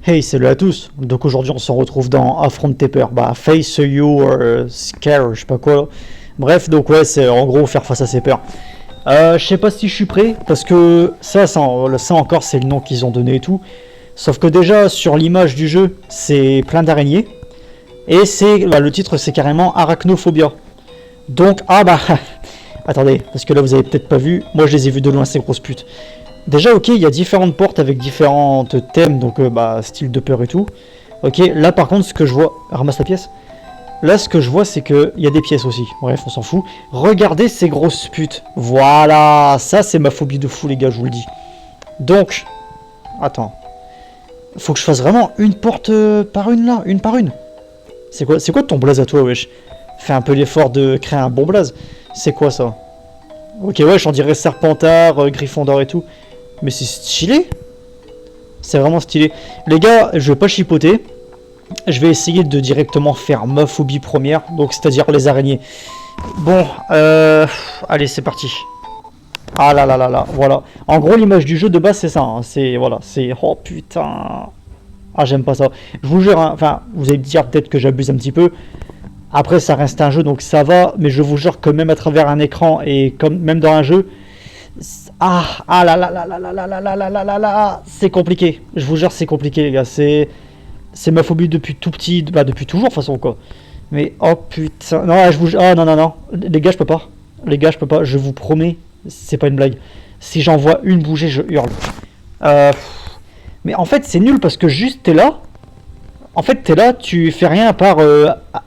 Hey, salut à tous. Donc aujourd'hui on se retrouve dans Affront tes peurs. Bah, face your scare, je sais pas quoi. Bref, donc ouais, c'est en gros faire face à ses peurs. Je sais pas si je suis prêt, parce que ça encore c'est le nom qu'ils ont donné et tout. Sauf que déjà sur l'image du jeu, c'est plein d'araignées. Et le titre c'est carrément Arachnophobia. Donc, attendez, parce que là vous avez peut-être pas vu, moi je les ai vus de loin ces grosses putes. Déjà, ok, il y a différentes portes avec différentes thèmes, donc style de peur et tout. Ok, là par contre, ce que je vois... Ramasse la pièce. Là, ce que je vois, c'est qu'il y a des pièces aussi. Bref, on s'en fout. Regardez ces grosses putes. Voilà, ça c'est ma phobie de fou, les gars, je vous le dis. Donc, attends. Faut que je fasse vraiment une porte par une, là, une par une. C'est quoi ton blaze à toi, wesh? Fais un peu l'effort de créer un bon blaze. C'est quoi ça? Ok, ouais, j'en dirais Serpentard, Gryffondor et tout. Mais c'est stylé. C'est vraiment stylé. Les gars, je vais pas chipoter. Je vais essayer de directement faire ma phobie première. Donc, c'est-à-dire les araignées. Bon, allez, c'est parti. Ah là là là là, voilà. En gros, l'image du jeu de base, c'est ça. Hein. Voilà, c'est... Oh putain. Ah, j'aime pas ça. Je vous jure, hein, enfin, vous allez me dire peut-être que j'abuse un petit peu. Après, ça reste un jeu, donc ça va. Mais je vous jure que même à travers un écran et comme même dans un jeu... Ah là là là là là là là là là là là là, c'est compliqué. Je vous jure, c'est compliqué, les gars. C'est ma phobie depuis tout petit, bah depuis toujours, de toute façon, quoi. Mais oh putain, non, je vous, ah non non non, les gars, je peux pas. Les gars, je peux pas. Je vous promets, c'est pas une blague. Si j'en vois une bouger, je hurle. Mais en fait, c'est nul parce que juste t'es là. En fait, t'es là, tu fais rien à part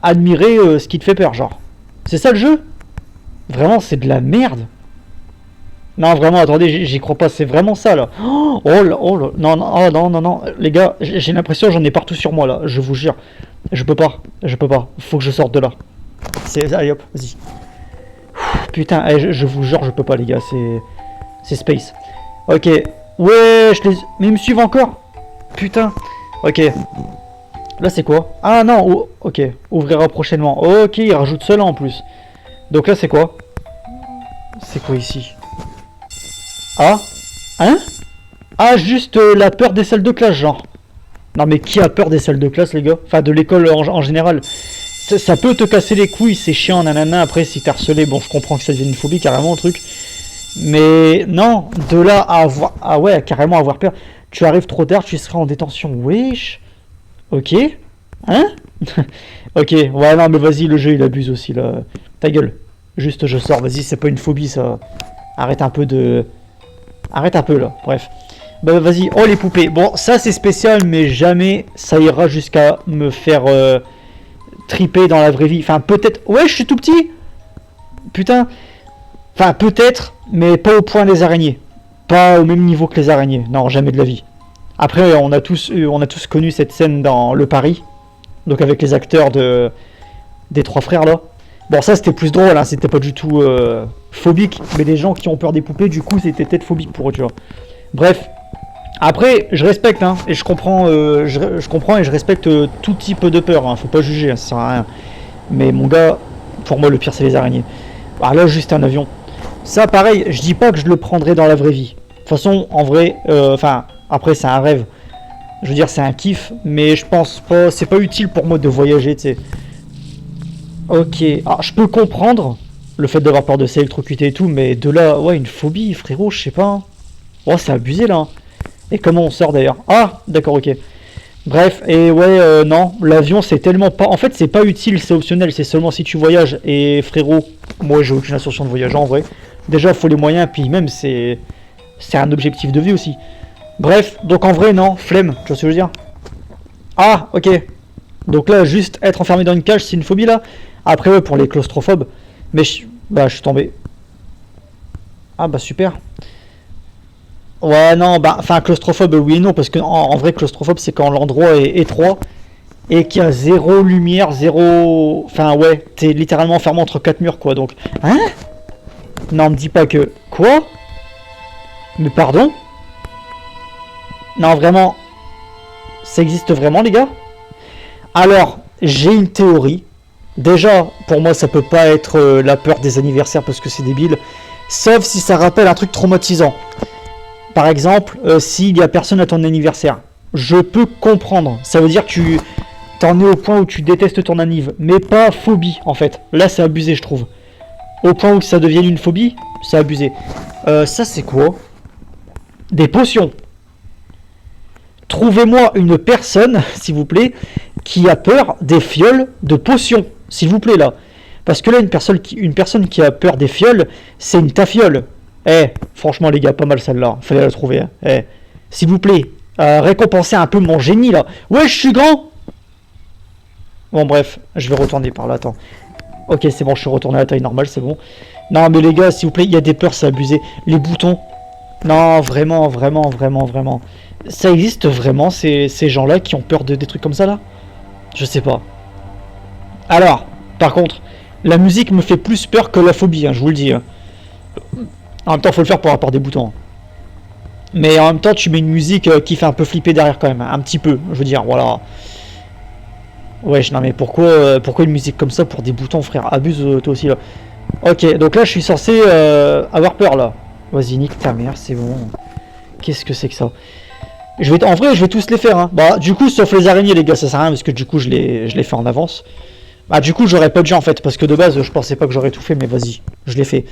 admirer ce qui te fait peur, genre. C'est ça le jeu. Vraiment, c'est de la merde. Non, vraiment, attendez, j'y crois pas, c'est vraiment ça, là. Oh là, non, non, oh, non, non, non, les gars, j'ai l'impression j'en ai partout sur moi, là, je vous jure. Je peux pas, faut que je sorte de là. Allez, hop, vas-y. Putain, je vous jure, je peux pas, les gars, c'est space. Ok, ouais, mais ils me suivent encore. Putain, ok. Là, c'est quoi? Ah non, ok, ouvrira prochainement. Ok, il rajoute cela en plus. Donc là, c'est quoi? C'est quoi ici? Ah? Hein? Ah, juste la peur des salles de classe, genre. Non, mais qui a peur des salles de classe, les gars? Enfin, de l'école en général. Ça peut te casser les couilles, c'est chiant, nanana. Après, si t'es harcelé, bon, je comprends que ça devienne une phobie, carrément, le truc. Mais non, de là à avoir... Ah ouais, carrément avoir peur. Tu arrives trop tard, tu seras en détention. Wesh. Ok. Hein? Ok, ouais, non, mais vas-y, le jeu, il abuse aussi, là. Ta gueule. Juste, je sors, vas-y, c'est pas une phobie, ça. Arrête un peu de... Arrête un peu là, bref. Bah vas-y, oh les poupées. Bon, ça c'est spécial, mais jamais ça ira jusqu'à me faire triper dans la vraie vie. Enfin, peut-être... Ouais, je suis tout petit. Putain. Enfin, peut-être, mais pas au point des araignées. Pas au même niveau que les araignées. Non, jamais de la vie. Après, on a tous connu cette scène dans Le Paris. Donc avec les acteurs des trois frères là. Bon, ça c'était plus drôle, hein, c'était pas du tout phobique, mais les gens qui ont peur des poupées, du coup, c'était peut-être phobique pour eux, tu vois. Bref, après, je respecte, hein, et je comprends et je respecte tout type de peur, hein, faut pas juger, hein, ça sert à rien. Mais mon gars, pour moi, le pire, c'est les araignées. Ah là, juste un avion. Ça, pareil, je dis pas que je le prendrai dans la vraie vie. De toute façon, en vrai, après, c'est un rêve. Je veux dire, c'est un kiff, mais je pense pas, c'est pas utile pour moi de voyager, tu sais. Ok, je peux comprendre le fait d'avoir peur de s'électrocuter et tout, mais de là, ouais, une phobie, frérot, je sais pas. Hein. Oh, c'est abusé là. Et comment on sort d'ailleurs? Ah, d'accord, ok. Bref, et ouais, non, l'avion c'est tellement pas. En fait, c'est pas utile, c'est optionnel, c'est seulement si tu voyages. Et frérot, moi j'ai aucune ascension de voyage en vrai. Déjà, faut les moyens, puis même c'est un objectif de vie aussi. Bref, donc en vrai, non, flemme, tu vois ce que je veux dire? Ah, ok. Donc là, juste être enfermé dans une cage, c'est une phobie là. Après, ouais, pour les claustrophobes. Mais je suis tombé. Ah, bah super. Ouais, non, enfin, claustrophobe, oui et non. Parce que en vrai, claustrophobe, c'est quand l'endroit est étroit et qu'il y a zéro lumière, zéro. Enfin, ouais, t'es littéralement enfermé entre quatre murs, quoi. Donc, hein? Non, me dis pas que. Quoi? Mais pardon? Non, vraiment. Ça existe vraiment, les gars? Alors, j'ai une théorie. Déjà, pour moi, ça peut pas être la peur des anniversaires parce que c'est débile. Sauf si ça rappelle un truc traumatisant. Par exemple, s'il y a personne à ton anniversaire. je peux comprendre. Ça veut dire que tu t'en es au point où tu détestes ton anniv, mais pas phobie en fait. Là c'est abusé je trouve. Au point où ça devienne une phobie, c'est abusé. Ça c'est quoi? Des potions. Trouvez-moi une personne, s'il vous plaît, qui a peur des fioles de potions. S'il vous plaît là. Parce que là, une personne qui a peur des fioles, c'est une tafiole. Eh, franchement les gars, pas mal celle-là. Fallait la trouver. Hein. Eh, s'il vous plaît, récompensez un peu mon génie là. Ouais, je suis grand. Bon bref, je vais retourner par là, attends. Ok, c'est bon, je suis retourné à la taille normale, c'est bon. Non mais les gars, s'il vous plaît, il y a des peurs, c'est abusé. Les boutons. Non, vraiment, vraiment, vraiment, vraiment. Ça existe vraiment, ces gens-là qui ont peur de des trucs comme ça là? Je sais pas. Alors, par contre, la musique me fait plus peur que la phobie, hein, je vous le dis. Hein. En même temps, faut le faire pour avoir des boutons. Mais en même temps, tu mets une musique qui fait un peu flipper derrière quand même. Un petit peu, je veux dire, voilà. Ouais, non mais pourquoi une musique comme ça pour des boutons, frère? Abuse toi aussi là. Ok, donc là je suis censé avoir peur là. Vas-y, nique ta mère, c'est bon. Qu'est-ce que c'est que ça? En vrai, je vais tous les faire. Hein. Bah, du coup, sauf les araignées, les gars, ça sert à rien parce que du coup, je l'ai fait en avance. Bah, du coup, j'aurais pas de jeu en fait parce que de base, je pensais pas que j'aurais tout fait, mais vas-y, je l'ai fait.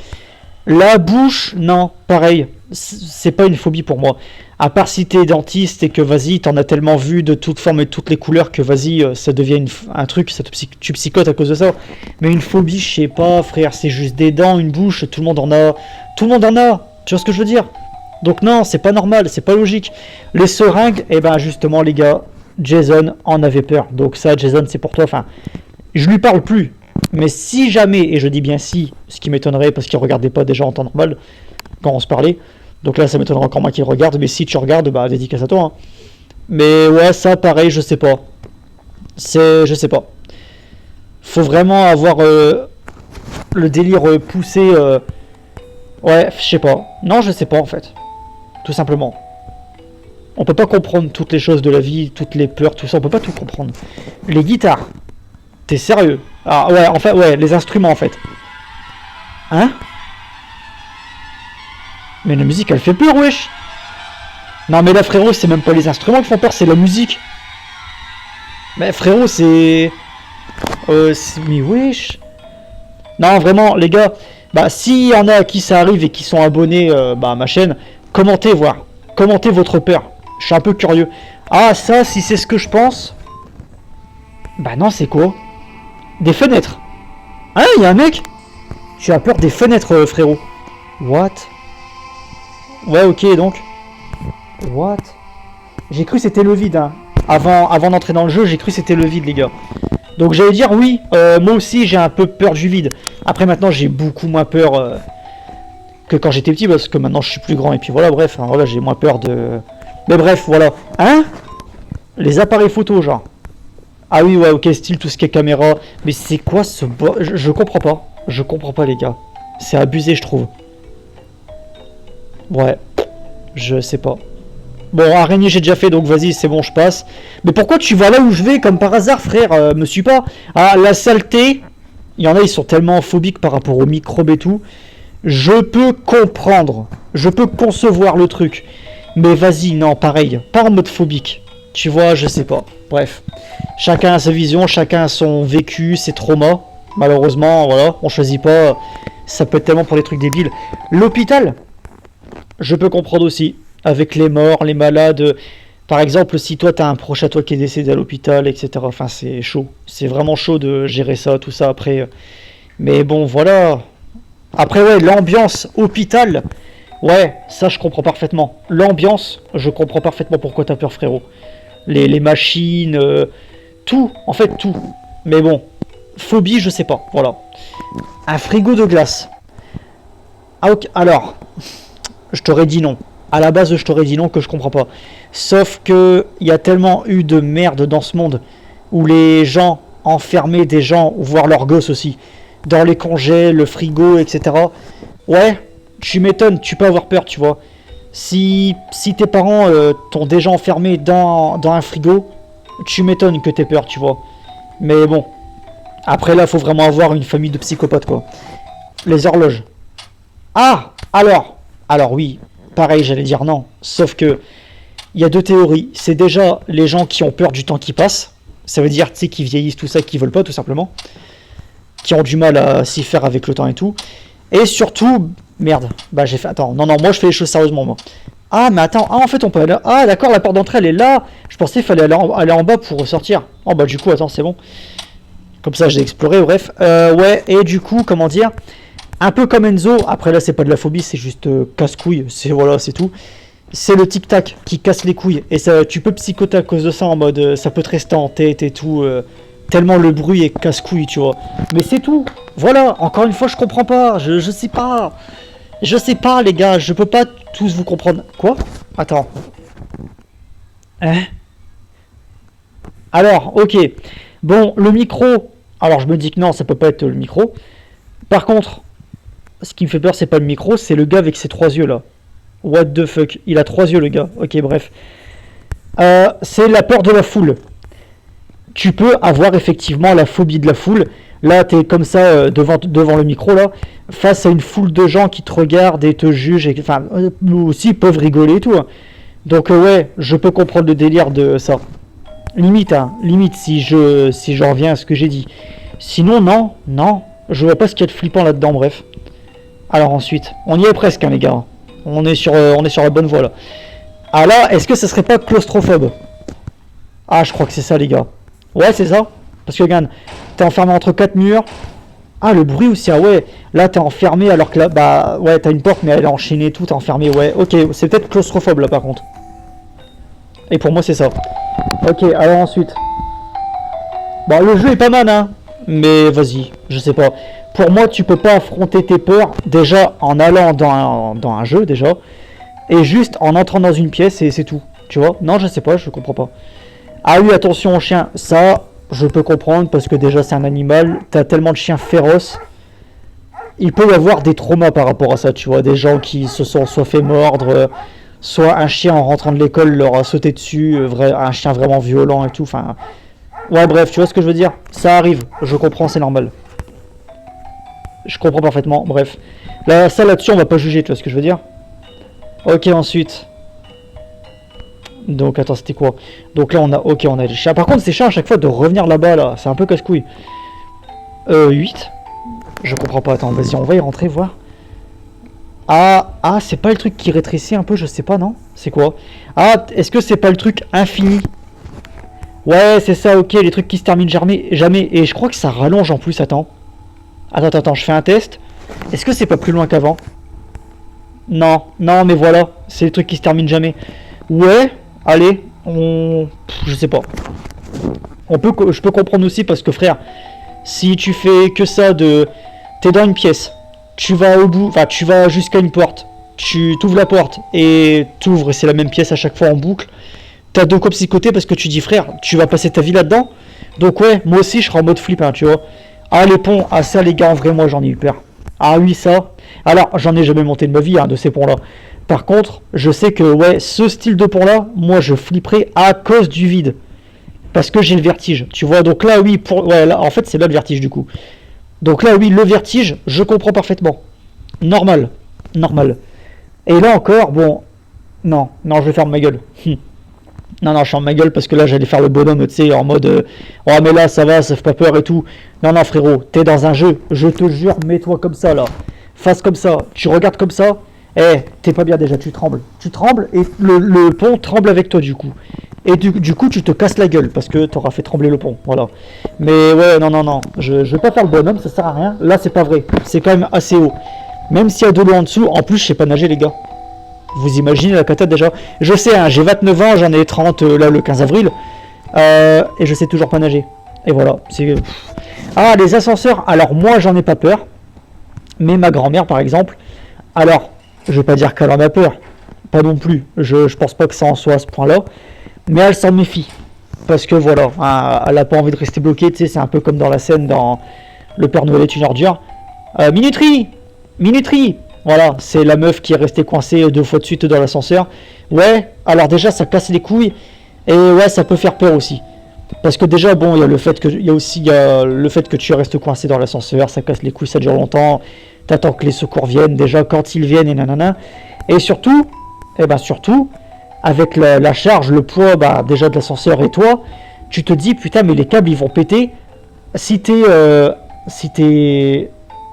La bouche, non, pareil, c'est pas une phobie pour moi. À part si t'es dentiste et que vas-y, t'en as tellement vu de toutes formes et de toutes les couleurs que vas-y, ça devient un truc, tu psychotes à cause de ça. Mais une phobie, je sais pas, frère, c'est juste des dents, une bouche, tout le monde en a. Tout le monde en a, tu vois ce que je veux dire? Donc non, c'est pas normal, c'est pas logique. Les seringues, et ben justement les gars, Jason en avait peur. Donc ça, Jason, c'est pour toi, enfin, je lui parle plus. Mais si jamais, et je dis bien si, ce qui m'étonnerait parce qu'il regardait pas déjà en temps normal quand on se parlait, donc là ça m'étonnerait encore moins qu'il regarde, mais si tu regardes, bah dédicace à toi. Hein. Mais ouais, ça pareil, je sais pas. Je sais pas. Faut vraiment avoir le délire poussé. Ouais, je sais pas. Non, je sais pas en fait. Tout simplement. On peut pas comprendre toutes les choses de la vie, toutes les peurs, tout ça, on peut pas tout comprendre. Les guitares. T'es sérieux? Ah ouais, en fait, ouais, les instruments en fait. Hein? Mais la musique elle fait peur, wesh! Non mais là frérot, c'est même pas les instruments qui font peur, c'est la musique. Mais frérot, c'est... mais wesh! Non vraiment, les gars, bah s'il y en a à qui ça arrive et qui sont abonnés bah, à ma chaîne, commentez voir. Commentez votre peur. Je suis un peu curieux. Ah ça, si c'est ce que je pense... Bah non, c'est quoi? Des fenêtres. Ah, il y a un mec. Tu as peur des fenêtres, frérot. What? Ouais, ok, donc. What? J'ai cru c'était le vide, hein. Avant d'entrer dans le jeu, j'ai cru c'était le vide, les gars. Donc j'allais dire oui, moi aussi j'ai un peu peur du vide. Après maintenant j'ai beaucoup moins peur que quand j'étais petit parce que maintenant je suis plus grand et puis voilà, bref, hein, voilà, j'ai moins peur de... Mais bref, voilà. Hein? Les appareils photo, genre. Ah oui, ouais, ok, style tout ce qui est caméra. Mais c'est quoi ce... Je comprends pas. Je comprends pas, les gars. C'est abusé, je trouve. Ouais. Je sais pas. Bon, araignée, j'ai déjà fait, donc vas-y, c'est bon, je passe. Mais pourquoi tu vas là où je vais, comme par hasard, frère? Me suis pas. Ah, la saleté. Il y en a, ils sont tellement phobiques par rapport aux microbes et tout. Je peux comprendre. Je peux concevoir le truc. Mais vas-y, non, pareil. Pas en mode phobique. Tu vois, je sais pas. Bref. Chacun a sa vision, chacun a son vécu, ses traumas. Malheureusement, voilà, on choisit pas. Ça peut être tellement pour des trucs débiles. L'hôpital, je peux comprendre aussi. Avec les morts, les malades. Par exemple, si toi, t'as un proche à toi qui est décédé à l'hôpital, etc. Enfin, c'est chaud. C'est vraiment chaud de gérer ça, tout ça après. Mais bon, voilà. Après, ouais, l'ambiance hôpital. Ouais, ça, je comprends parfaitement. L'ambiance, je comprends parfaitement pourquoi t'as peur, frérot. Les machines, tout, en fait, tout. Mais bon, phobie, je sais pas, voilà. Un frigo de glace. Ah, ok, alors, je t'aurais dit non. À la base, je t'aurais dit non, que je comprends pas. Sauf que il y a tellement eu de merde dans ce monde où les gens enfermaient des gens, ou voire leurs gosses aussi, dans les congés, le frigo, etc. Ouais, tu m'étonnes, tu peux avoir peur, tu vois. Si tes parents t'ont déjà enfermé dans un frigo, tu m'étonnes que t'aies peur, tu vois. Mais bon, après là, faut vraiment avoir une famille de psychopathes, quoi. Les horloges. Ah, alors oui, pareil, j'allais dire non. Sauf que il y a deux théories. C'est déjà les gens qui ont peur du temps qui passe. Ça veut dire, tu sais, qui vieillissent, tout ça, qui veulent pas, tout simplement. Qui ont du mal à s'y faire avec le temps et tout. Et surtout, merde, bah j'ai fait, attends, non, moi je fais les choses sérieusement, moi. Ah, mais attends, en fait on peut aller, ah d'accord, la porte d'entrée elle est là. Je pensais qu'il fallait aller en bas pour ressortir. Oh bah du coup, attends, c'est bon. Comme ça j'ai exploré, bref. Ouais, et du coup, comment dire, un peu comme Enzo, après là c'est pas de la phobie, c'est juste casse-couille, voilà, c'est tout. C'est le tic-tac qui casse les couilles. Et ça, tu peux psychoter à cause de ça, en mode ça peut te rester en tête et tout. Tellement le bruit est casse-couille, tu vois. Mais c'est tout. Voilà, encore une fois, je comprends pas. Je sais pas. Je sais pas, les gars. Je peux pas tous vous comprendre. Quoi? Attends. Hein? Alors, ok. Bon, le micro. Alors, je me dis que non, ça peut pas être le micro. Par contre, ce qui me fait peur, c'est pas le micro, c'est le gars avec ses trois yeux là. What the fuck? Il a trois yeux, le gars. Ok, bref. C'est la peur de la foule. Tu peux avoir effectivement la phobie de la foule. Là, t'es comme ça devant le micro, là, face à une foule de gens qui te regardent et te jugent. Et, enfin, aussi peuvent rigoler et tout. Hein. Donc, ouais, je peux comprendre le délire de ça. Limite, hein, limite si je reviens à ce que j'ai dit. Sinon, non, je vois pas ce qu'il y a de flippant là-dedans, bref. Alors ensuite, on y est presque, hein, les gars. On est sur la bonne voie, là. Ah là, est-ce que ça serait pas claustrophobe? Ah, je crois que c'est ça, les gars. Ouais, c'est ça. Parce que, regarde, t'es enfermé entre quatre murs. Ah, le bruit aussi, ah ouais. Là, t'es enfermé alors que là, bah, ouais, t'as une porte, mais elle est enchaînée et tout, t'es enfermé, ouais. Ok, c'est peut-être claustrophobe, là, par contre. Et pour moi, c'est ça. Ok, alors ensuite. Bon, le jeu est pas mal, hein. Mais vas-y, je sais pas. Pour moi, tu peux pas affronter tes peurs, déjà, en allant dans un jeu, déjà. Et juste en entrant dans une pièce, et c'est tout. Tu vois? Non, je sais pas, je comprends pas. Ah oui, attention aux chiens, ça, je peux comprendre, parce que déjà, c'est un animal. T'as tellement de chiens féroces. Il peut y avoir des traumas par rapport à ça, tu vois. Des gens qui se sont soit fait mordre, soit un chien en rentrant de l'école leur a sauté dessus, un chien vraiment violent et tout, enfin... Ouais, bref, tu vois ce que je veux dire? Ça arrive, je comprends, c'est normal. Je comprends parfaitement, bref. Là, ça, là-dessus, on va pas juger, tu vois ce que je veux dire? Ok, ensuite... Donc, attends, c'était quoi? Donc là, on a les chiens. Par contre, c'est chiant à chaque fois de revenir là-bas, là. C'est un peu casse-couille. 8. Je comprends pas, attends, vas-y, on va y rentrer, voir. Ah, c'est pas le truc qui rétrécit un peu, je sais pas, non? C'est quoi? Ah, est-ce que c'est pas le truc infini? Ouais, c'est ça, ok, les trucs qui se terminent jamais. Et je crois que ça rallonge en plus, attends. Attends, je fais un test. Est-ce que c'est pas plus loin qu'avant? Non, mais voilà, c'est les trucs qui se terminent jamais. Ouais, allez, je sais pas. Je peux comprendre aussi parce que, frère, si tu fais que ça t'es dans une pièce, tu vas au bout, enfin, tu vas jusqu'à une porte, tu t'ouvres la porte et t'ouvres et c'est la même pièce à chaque fois en boucle. T'as deux cops psychotés parce que tu dis, frère, tu vas passer ta vie là-dedans. Donc ouais, moi aussi je serai en mode flip, hein, tu vois. Ah, les ponts, ah ça les gars, en vrai, moi j'en ai eu peur. Ah oui, ça. Alors, j'en ai jamais monté de ma vie, hein, de ces ponts-là. Par contre, je sais que, ouais, ce style de pont-là, moi je flipperai à cause du vide. Parce que j'ai le vertige, tu vois. Donc là, oui, ouais, là, en fait, c'est là le vertige du coup. Donc là, oui, le vertige, je comprends parfaitement. Normal. Et là encore, bon, non, je vais fermer ma gueule. Non, je ferme ma gueule parce que là, j'allais faire le bonhomme, tu sais, en mode, oh, mais là, ça va, ça fait pas peur et tout. Non, frérot, t'es dans un jeu, je te jure, mets-toi comme ça, là. Face comme ça, tu regardes comme ça. T'es pas bien déjà, tu trembles. Et le pont tremble avec toi, du coup. Et du coup, tu te casses la gueule parce que t'auras fait trembler le pont, voilà. Mais ouais, non, je vais pas faire le bonhomme, ça sert à rien. Là, c'est pas vrai, c'est quand même assez haut. Même s'il y a de l'eau en dessous, en plus, je sais pas nager, les gars. Vous imaginez la cata déjà? Je sais, hein, j'ai 29 ans, j'en ai 30 là le 15 avril. Et je sais toujours pas nager. Et voilà, c'est... Ah, les ascenseurs, alors moi, j'en ai pas peur. Mais ma grand-mère, par exemple, alors, je vais pas dire qu'elle en a peur. Pas non plus, je pense pas que ça en soit à ce point-là. Mais elle s'en méfie. Parce que voilà, elle a pas envie de rester bloquée, tu sais, c'est un peu comme dans la scène dans Le Père Noël est une ordure. Minuterie. Voilà, c'est la meuf qui est restée coincée 2 fois de suite dans l'ascenseur. Ouais, alors déjà, ça casse les couilles. Et ouais, ça peut faire peur aussi. Parce que déjà, bon, il y a le fait que tu restes coincé dans l'ascenseur, ça casse les couilles, ça dure longtemps. T'attends que les secours viennent, déjà, quand ils viennent, et nanana. Et surtout, avec la charge, le poids, bah, déjà de l'ascenseur et toi, tu te dis, putain, mais les câbles, ils vont péter. Si t'es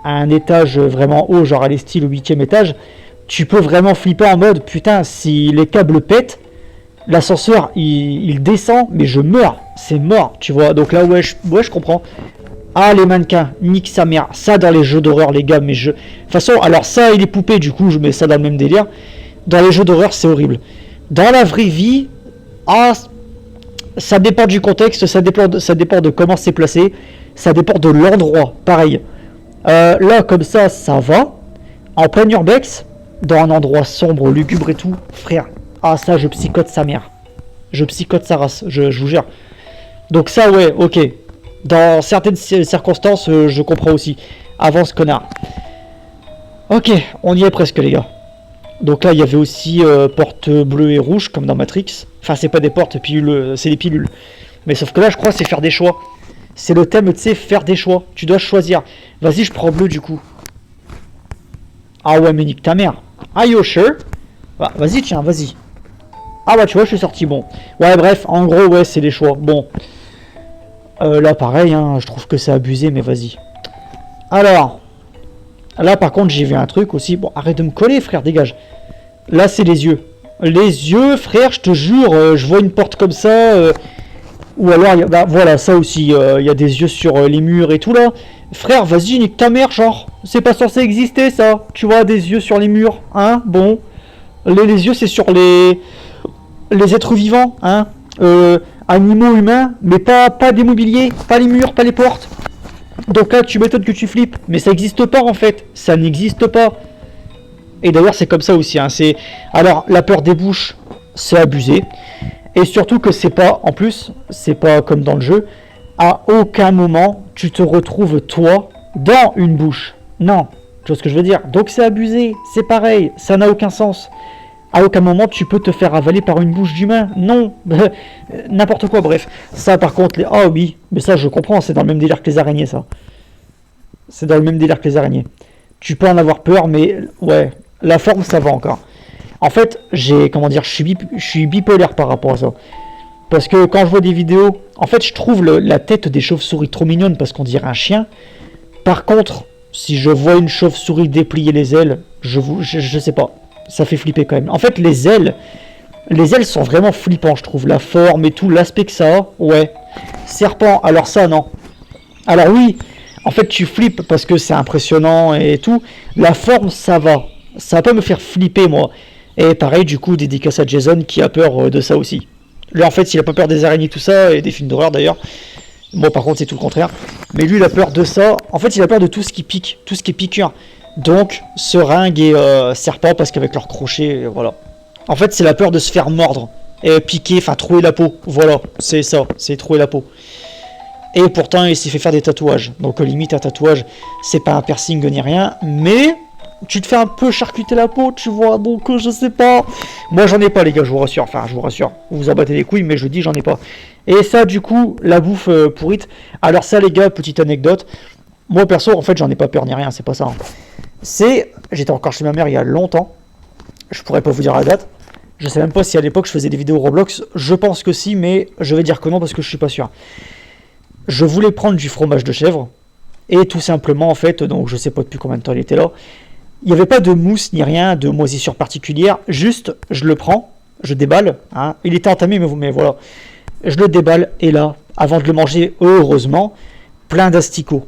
à un étage vraiment haut, genre à l'estile au 8e étage, tu peux vraiment flipper en mode, putain, si les câbles pètent, l'ascenseur, il descend, mais je meurs. C'est mort, tu vois. Donc là, ouais, je comprends. Ah, les mannequins, nique sa mère. Ça, dans les jeux d'horreur, les gars, mais je... De toute façon, alors ça et les poupées, du coup, je mets ça dans le même délire. Dans les jeux d'horreur, c'est horrible. Dans la vraie vie, ah, ça dépend du contexte, ça dépend de comment c'est placé, ça dépend de l'endroit, pareil. Là, comme ça va. En plein urbex, dans un endroit sombre, lugubre et tout, frère, ah ça, je psychote sa mère. Je psychote sa race, je vous jure. Donc ça, ouais, ok. Dans certaines circonstances, je comprends aussi. Avance, connard. Ok, on y est presque, les gars. Donc là, il y avait aussi porte bleue et rouge, comme dans Matrix. Enfin, c'est pas des portes, pilules, c'est des pilules. Mais sauf que là, je crois que c'est faire des choix. C'est le thème, tu sais, faire des choix. Tu dois choisir. Vas-y, je prends bleu, du coup. Ah ouais, mais nique ta mère. Are you sure? Bah, vas-y, tiens, vas-y. Ah bah, tu vois, je suis sorti, bon. Ouais, bref, en gros, ouais, c'est les choix. Bon. Là, pareil, hein, je trouve que c'est abusé, mais vas-y. Alors... Là, par contre, j'ai vu un truc aussi. Bon, arrête de me coller, frère, dégage. Là, c'est les yeux. Les yeux, frère, je te jure, je vois une porte comme ça. Ou alors, bah, voilà, ça aussi. Il y a des yeux sur les murs et tout, là. Frère, vas-y, nique ta mère, genre. C'est pas censé exister, ça. Tu vois, des yeux sur les murs, hein. Bon. Les yeux, c'est sur les êtres vivants, hein. Animaux, humains, mais pas des mobiliers, pas les murs, pas les portes. Donc là, tu m'étonnes que tu flippes. Mais ça n'existe pas, en fait. Ça n'existe pas. Et d'ailleurs, c'est comme ça aussi. Hein. Alors, la peur des bouches, c'est abusé. Et surtout que c'est pas, en plus, c'est pas comme dans le jeu. À aucun moment, tu te retrouves, toi, dans une bouche. Non. Tu vois ce que je veux dire? Donc c'est abusé. C'est pareil. Ça n'a aucun sens. À aucun moment, tu peux te faire avaler par une bouche d'humain. Non. N'importe quoi, bref. Ça, par contre, ah oui. Mais ça, je comprends. C'est dans le même délire que les araignées, ça. C'est dans le même délire que les araignées. Tu peux en avoir peur, mais ouais, la forme, ça va encore. En fait, comment dire, je suis bipolaire par rapport à ça. Parce que quand je vois des vidéos, en fait, je trouve la tête des chauves-souris trop mignonne parce qu'on dirait un chien. Par contre, si je vois une chauve-souris déplier les ailes, je sais pas, ça fait flipper quand même. En fait, les ailes sont vraiment flippants, je trouve. La forme et tout, l'aspect que ça a, ouais. Serpent, alors ça, non. Alors oui. En fait, tu flippes parce que c'est impressionnant et tout. La forme, ça va. Ça va pas me faire flipper, moi. Et pareil, du coup, dédicace à Jason qui a peur de ça aussi. Lui, en fait, il a pas peur des araignées, tout ça, et des films d'horreur d'ailleurs. Moi, par contre, c'est tout le contraire. Mais lui, il a peur de ça. En fait, il a peur de tout ce qui pique, tout ce qui est piqûre. Donc, seringue et serpent, parce qu'avec leur crochet, voilà. En fait, c'est la peur de se faire mordre. Et piquer, enfin, trouer la peau. Voilà, c'est ça, c'est trouer la peau. Et pourtant, il s'est fait faire des tatouages. Donc, limite, un tatouage, c'est pas un piercing ni rien. Mais, tu te fais un peu charcuter la peau, tu vois. Donc, je sais pas. Moi, j'en ai pas, les gars, je vous rassure. Enfin, je vous rassure. Vous vous en battez les couilles, mais je dis, j'en ai pas. Et ça, du coup, la bouffe pourrite. Alors, ça, les gars, petite anecdote. Moi, perso, en fait, j'en ai pas peur ni rien. C'est pas ça. Hein. J'étais encore chez ma mère il y a longtemps. Je pourrais pas vous dire la date. Je sais même pas si à l'époque, je faisais des vidéos Roblox. Je pense que si, mais je vais dire que non parce que je suis pas sûr. Je voulais prendre du fromage de chèvre, et tout simplement, en fait, donc je sais pas depuis combien de temps il était là, il n'y avait pas de mousse ni rien, de moisissure particulière, juste, je le prends, je déballe, hein, il était entamé, mais voilà, je le déballe, et là, avant de le manger, heureusement, plein d'asticots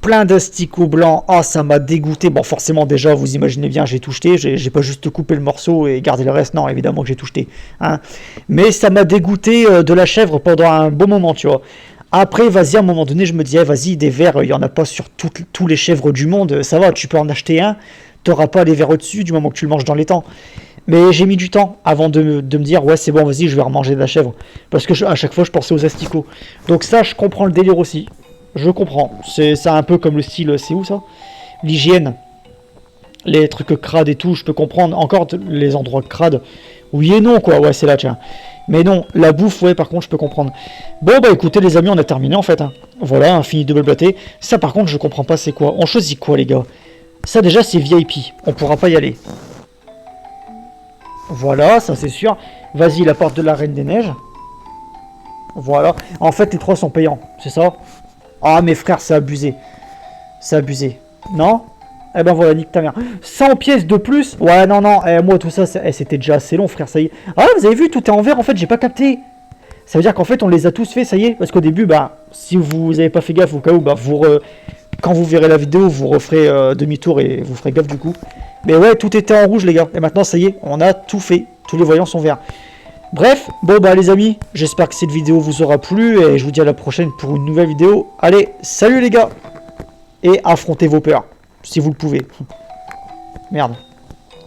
blancs, ah, ça m'a dégoûté, bon, forcément, déjà, vous imaginez bien, j'ai tout jeté, j'ai pas juste coupé le morceau et gardé le reste, non, évidemment que j'ai tout jeté, hein, mais ça m'a dégoûté de la chèvre pendant un bon moment, tu vois. Après, vas-y, à un moment donné, je me disais, vas-y, des vers, il n'y en a pas sur tous les chèvres du monde, ça va, tu peux en acheter un, tu n'auras pas les vers au-dessus du moment que tu le manges dans les temps. Mais j'ai mis du temps avant de me dire, ouais, c'est bon, vas-y, je vais remanger de la chèvre. Parce que à chaque fois, je pensais aux asticots. Donc ça, je comprends le délire aussi. Je comprends. C'est un peu comme le style, c'est où ça? L'hygiène. Les trucs crades et tout, je peux comprendre. Encore les endroits crades. Oui et non, quoi, ouais, c'est là, tiens. Mais non, la bouffe, ouais, par contre, je peux comprendre. Bon, bah écoutez, les amis, on a terminé, en fait. Hein. Voilà, fini de blablater. Ça, par contre, je comprends pas, c'est quoi? On choisit quoi, les gars? Ça, déjà, c'est VIP. On pourra pas y aller. Voilà, ça c'est sûr. Vas-y, la porte de la Reine des Neiges. Voilà. En fait, les 3 sont payants, c'est ça? Ah, mes frères, c'est abusé. C'est abusé. Non? Eh ben voilà, nique ta mère. 100 pièces de plus? Ouais, non, non. Moi, tout ça, c'était déjà assez long, frère, ça y est. Ah, vous avez vu, tout est en vert, en fait, j'ai pas capté. Ça veut dire qu'en fait, on les a tous fait, ça y est. Parce qu'au début, bah, si vous avez pas fait gaffe au cas où, bah, quand vous verrez la vidéo, vous referez demi-tour et vous ferez gaffe du coup. Mais ouais, tout était en rouge, les gars. Et maintenant, ça y est, on a tout fait. Tous les voyants sont verts. Bref, bon bah les amis, j'espère que cette vidéo vous aura plu et je vous dis à la prochaine pour une nouvelle vidéo. Allez, salut les gars. Et affrontez vos peurs, si vous le pouvez. Merde.